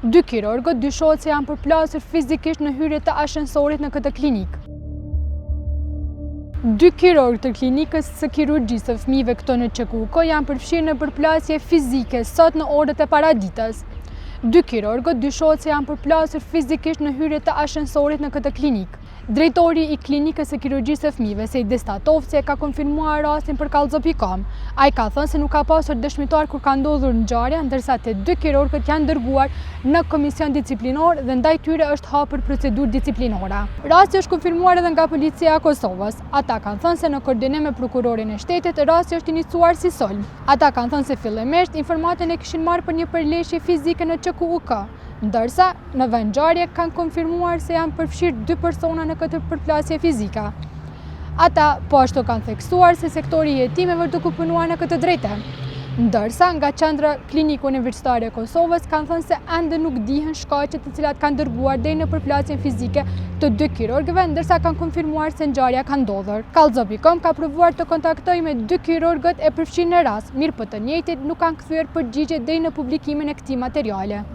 Dy kirurgët dyshohet se janë përplasur fizikisht në hyrje të ashensorit në këtë klinikë. Dy kirurgë të klinikës së kirurgjisë së fëmijëve këto në QKUK janë përfshirë në përplasje fizike sot në orët e paraditës. Dy kirurgët dyshohet se janë përplasur fizikisht në hyrje të ashensorit në këtë klinikë. Drejtori i klinikës së kirurgjisë së fëmijëve, Sejdi Statovci, ka konfirmuar rastin për kallzo.com. Ai ka thënë se nuk ka pasur dëshmitar kur ka ndodhur ngjarja, ndërsa të dy kirurgët janë dërguar në komision disiplinor dhe ndaj tyre është hapur procedurë disiplinore. Rasti është konfirmuar edhe nga policia e Kosovës. Ata kanë thënë se në koordinim me prokurorin e shtetit, rasti është iniciuar si sulm. Ata kanë thënë se fillimisht informatën e kishin marrë për një përleshje fizike në QKUK, ndërsa në vend ngjarje kanë konfirmuar se janë përfshirë dy persona në këtë përplasje fizike. Ata po ashtu kanë theksuar se sektori i hetimeve do punuar në këtë drejtim. Ndërsa nga Qendra Klinike Universitare e Kosovës kanë thënë se ende nuk dihen shkaqet të cilat kanë dërguar deri në përplasjen fizike të dy kirurgëve, ndërsa kanë konfirmuar se ngjarja ka ndodhur. Kallzo.com ka provuar të kontaktojë me dy kirurgët e përfshirë në rast, mirë po të njëjtit nuk kanë kthyer përgjigje deri në publikimin e këtij materiale.